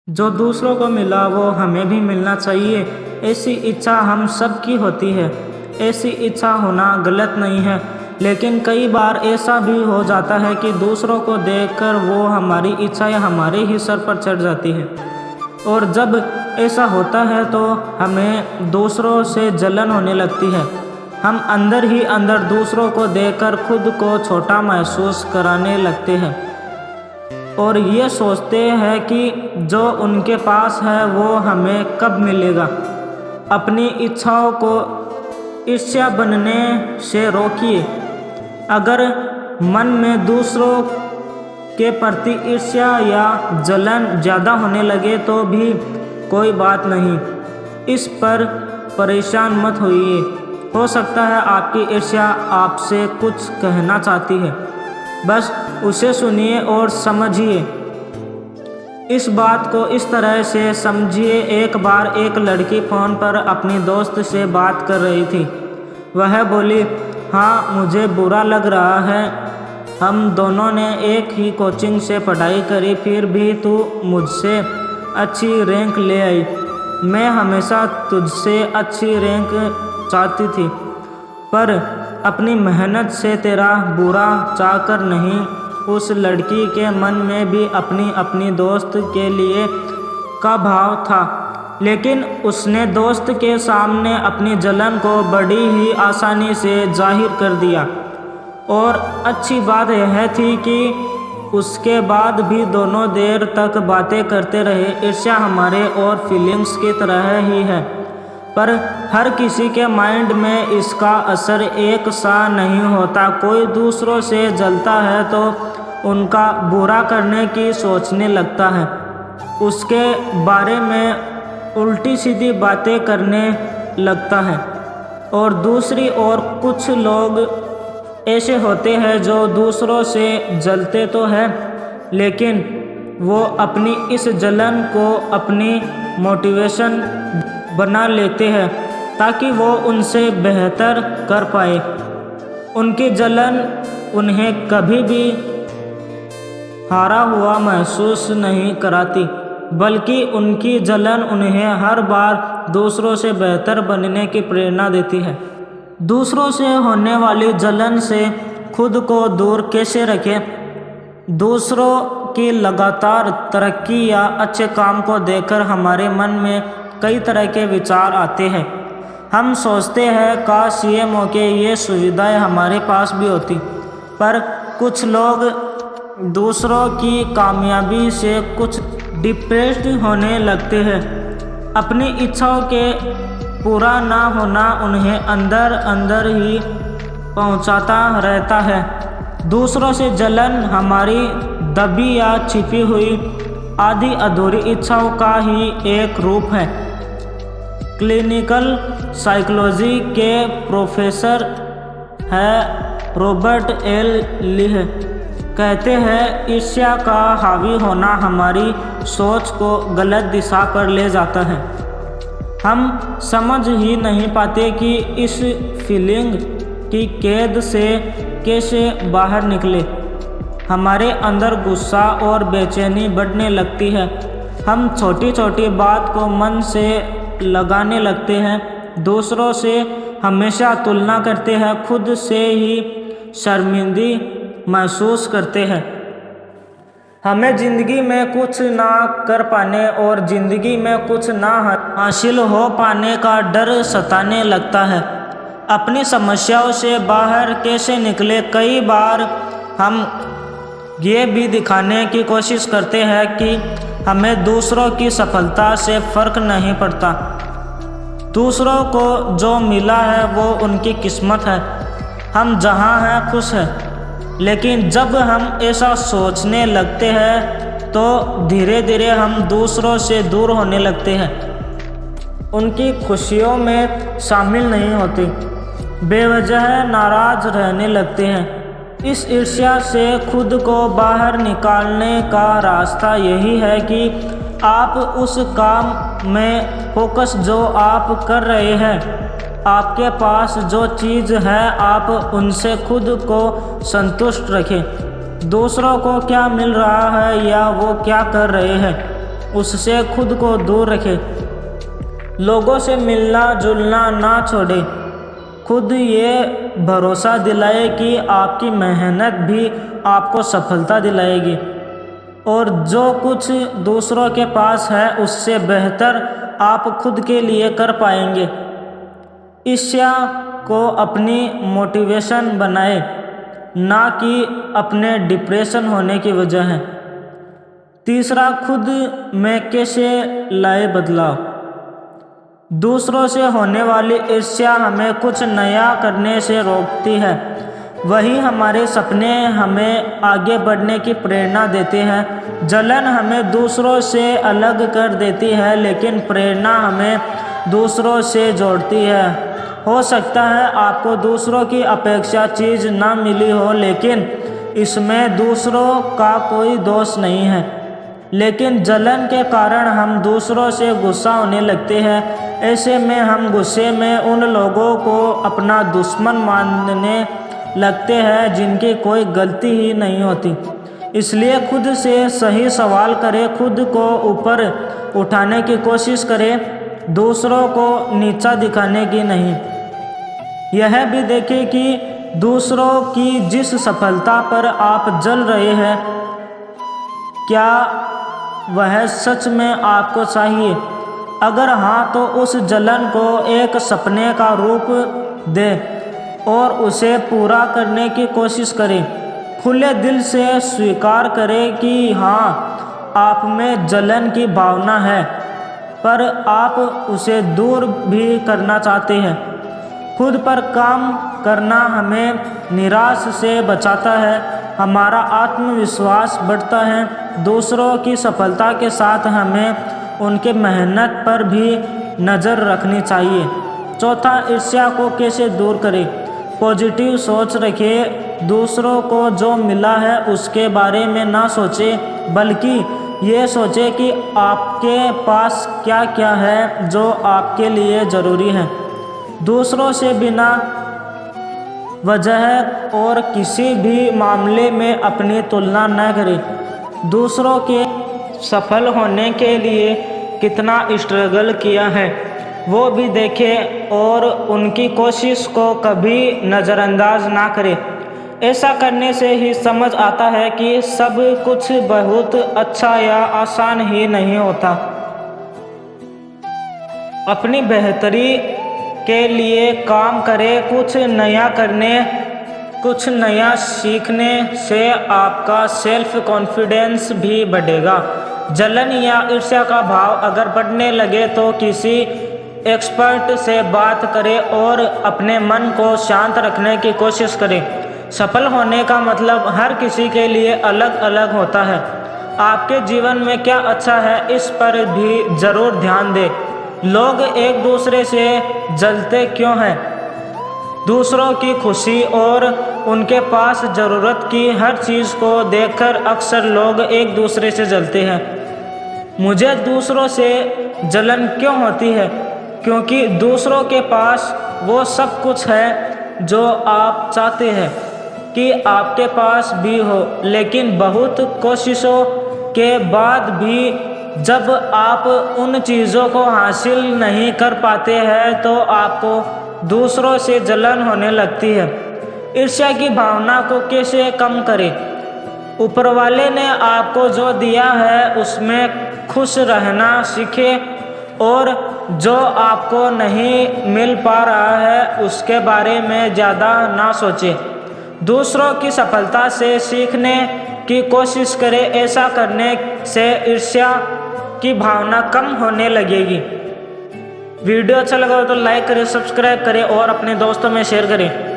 जो दूसरों को मिला वो हमें भी मिलना चाहिए, ऐसी इच्छा हम सब की होती है। ऐसी इच्छा होना गलत नहीं है, लेकिन कई बार ऐसा भी हो जाता है कि दूसरों को देखकर वो हमारी इच्छाएं हमारे ही सर पर चढ़ जाती है। और जब ऐसा होता है तो हमें दूसरों से जलन होने लगती है। हम अंदर ही अंदर दूसरों को देखकर खुद को छोटा महसूस कराने लगते हैं और ये सोचते हैं कि जो उनके पास है वो हमें कब मिलेगा। अपनी इच्छाओं को ईर्ष्या बनने से रोकिए। अगर मन में दूसरों के प्रति ईर्ष्या या जलन ज़्यादा होने लगे तो भी कोई बात नहीं, इस पर परेशान मत होइए। हो सकता है आपकी ईर्ष्या आपसे कुछ कहना चाहती है, बस उसे सुनिए और समझिए। इस बात को इस तरह से समझिए, एक बार एक लड़की फ़ोन पर अपनी दोस्त से बात कर रही थी। वह बोली, हाँ मुझे बुरा लग रहा है, हम दोनों ने एक ही कोचिंग से पढ़ाई करी, फिर भी तू मुझसे अच्छी रैंक ले आई। मैं हमेशा तुझसे अच्छी रैंक चाहती थी, पर अपनी मेहनत से तेरा बुरा चाहकर नहीं। उस लड़की के मन में भी अपनी अपनी दोस्त के लिए का भाव था, लेकिन उसने दोस्त के सामने अपनी जलन को बड़ी ही आसानी से जाहिर कर दिया। और अच्छी बात यह थी कि उसके बाद भी दोनों देर तक बातें करते रहे। ईर्ष्या हमारे और फीलिंग्स की तरह ही है, पर हर किसी के माइंड में इसका असर एक सा नहीं होता। कोई दूसरों से जलता है तो उनका बुरा करने की सोचने लगता है, उसके बारे में उल्टी सीधी बातें करने लगता है। और दूसरी ओर कुछ लोग ऐसे होते हैं जो दूसरों से जलते तो हैं, लेकिन वो अपनी इस जलन को अपनी मोटिवेशन बना लेते हैं ताकि वो उनसे बेहतर कर पाए। उनकी जलन उन्हें कभी भी हारा हुआ महसूस नहीं कराती, बल्कि उनकी जलन उन्हें हर बार दूसरों से बेहतर बनने की प्रेरणा देती है। दूसरों से होने वाली जलन से खुद को दूर कैसे रखें? दूसरों की लगातार तरक्की या अच्छे काम को देखकर हमारे मन में कई तरह के विचार आते हैं। हम सोचते हैं काश ये मौके, ये सुविधाएं हमारे पास भी होती। पर कुछ लोग दूसरों की कामयाबी से कुछ डिप्रेस्ड होने लगते हैं। अपनी इच्छाओं के पूरा ना होना उन्हें अंदर अंदर ही पहुंचाता रहता है। दूसरों से जलन हमारी दबी या छिपी हुई आधी अधूरी इच्छाओं का ही एक रूप है। क्लिनिकल साइकोलॉजी के प्रोफेसर है रॉबर्ट एल लीह कहते हैं, ईर्ष्या का हावी होना हमारी सोच को गलत दिशा पर ले जाता है। हम समझ ही नहीं पाते कि इस फीलिंग की कैद से कैसे बाहर निकले। हमारे अंदर गुस्सा और बेचैनी बढ़ने लगती है। हम छोटी छोटी बात को मन से लगाने लगते हैं, दूसरों से हमेशा तुलना करते हैं, खुद से ही शर्मिंदी महसूस करते हैं। हमें ज़िंदगी में कुछ ना कर पाने और ज़िंदगी में कुछ ना हासिल हो पाने का डर सताने लगता है। अपनी समस्याओं से बाहर कैसे निकले? कई बार हम ये भी दिखाने की कोशिश करते हैं कि हमें दूसरों की सफलता से फ़र्क नहीं पड़ता। दूसरों को जो मिला है वो उनकी किस्मत है, हम जहाँ हैं खुश हैं। लेकिन जब हम ऐसा सोचने लगते हैं तो धीरे धीरे हम दूसरों से दूर होने लगते हैं, उनकी खुशियों में शामिल नहीं होते, बेवजह नाराज़ रहने लगते हैं। इस ईर्ष्या से खुद को बाहर निकालने का रास्ता यही है कि आप उस काम में फोकस जो आप कर रहे हैं। आपके पास जो चीज़ है आप उनसे खुद को संतुष्ट रखें। दूसरों को क्या मिल रहा है या वो क्या कर रहे हैं, उससे खुद को दूर रखें। लोगों से मिलना जुलना ना छोड़े। खुद ये भरोसा दिलाए कि आपकी मेहनत भी आपको सफलता दिलाएगी और जो कुछ दूसरों के पास है उससे बेहतर आप खुद के लिए कर पाएंगे। ईर्ष्या को अपनी मोटिवेशन बनाए, ना कि अपने डिप्रेशन होने की वजह है। तीसरा, खुद में कैसे लाए बदलाव। दूसरों से होने वाली ईर्ष्या हमें कुछ नया करने से रोकती है। वही हमारे सपने हमें आगे बढ़ने की प्रेरणा देते हैं। जलन हमें दूसरों से अलग कर देती है, लेकिन प्रेरणा हमें दूसरों से जोड़ती है। हो सकता है आपको दूसरों की अपेक्षा चीज़ ना मिली हो, लेकिन इसमें दूसरों का कोई दोष नहीं है। लेकिन जलन के कारण हम दूसरों से गुस्सा होने लगते हैं। ऐसे में हम गुस्से में उन लोगों को अपना दुश्मन मानने लगते हैं जिनकी कोई गलती ही नहीं होती। इसलिए खुद से सही सवाल करें, खुद को ऊपर उठाने की कोशिश करें, दूसरों को नीचा दिखाने की नहीं। यह भी देखें कि दूसरों की जिस सफलता पर आप जल रहे हैं, क्या वह सच में आपको चाहिए? अगर हाँ, तो उस जलन को एक सपने का रूप दें और उसे पूरा करने की कोशिश करें। खुले दिल से स्वीकार करें कि हाँ, आप में जलन की भावना है, पर आप उसे दूर भी करना चाहते हैं। खुद पर काम करना हमें निराश से बचाता है, हमारा आत्मविश्वास बढ़ता है। दूसरों की सफलता के साथ हमें उनके मेहनत पर भी नज़र रखनी चाहिए। चौथा, ईर्ष्या को कैसे दूर करें। पॉजिटिव सोच रखें। दूसरों को जो मिला है उसके बारे में ना सोचें, बल्कि ये सोचें कि आपके पास क्या क्या है जो आपके लिए ज़रूरी है। दूसरों से बिना वजह और किसी भी मामले में अपनी तुलना न करें। दूसरों के सफल होने के लिए कितना स्ट्रगल किया है वो भी देखें और उनकी कोशिश को कभी नज़रअंदाज ना करें। ऐसा करने से ही समझ आता है कि सब कुछ बहुत अच्छा या आसान ही नहीं होता। अपनी बेहतरी के लिए काम करें। कुछ नया करने, कुछ नया सीखने से आपका सेल्फ कॉन्फिडेंस भी बढ़ेगा। जलन या ईर्ष्या का भाव अगर बढ़ने लगे तो किसी एक्सपर्ट से बात करें और अपने मन को शांत रखने की कोशिश करें। सफल होने का मतलब हर किसी के लिए अलग अलग होता है। आपके जीवन में क्या अच्छा है, इस पर भी ज़रूर ध्यान दें। लोग एक दूसरे से जलते क्यों हैं? दूसरों की खुशी और उनके पास ज़रूरत की हर चीज़ को देखकर अक्सर लोग एक दूसरे से जलते हैं। मुझे दूसरों से जलन क्यों होती है? क्योंकि दूसरों के पास वो सब कुछ है जो आप चाहते हैं कि आपके पास भी हो, लेकिन बहुत कोशिशों के बाद भी जब आप उन चीज़ों को हासिल नहीं कर पाते हैं तो आपको दूसरों से जलन होने लगती है। ईर्ष्या की भावना को कैसे कम करें? ऊपर वाले ने आपको जो दिया है उसमें खुश रहना सीखें और जो आपको नहीं मिल पा रहा है उसके बारे में ज़्यादा ना सोचें। दूसरों की सफलता से सीखने की कोशिश करें। ऐसा करने से ईर्ष्या की भावना कम होने लगेगी। वीडियो अच्छा लगा हो तो लाइक करें, सब्सक्राइब करें और अपने दोस्तों में शेयर करें।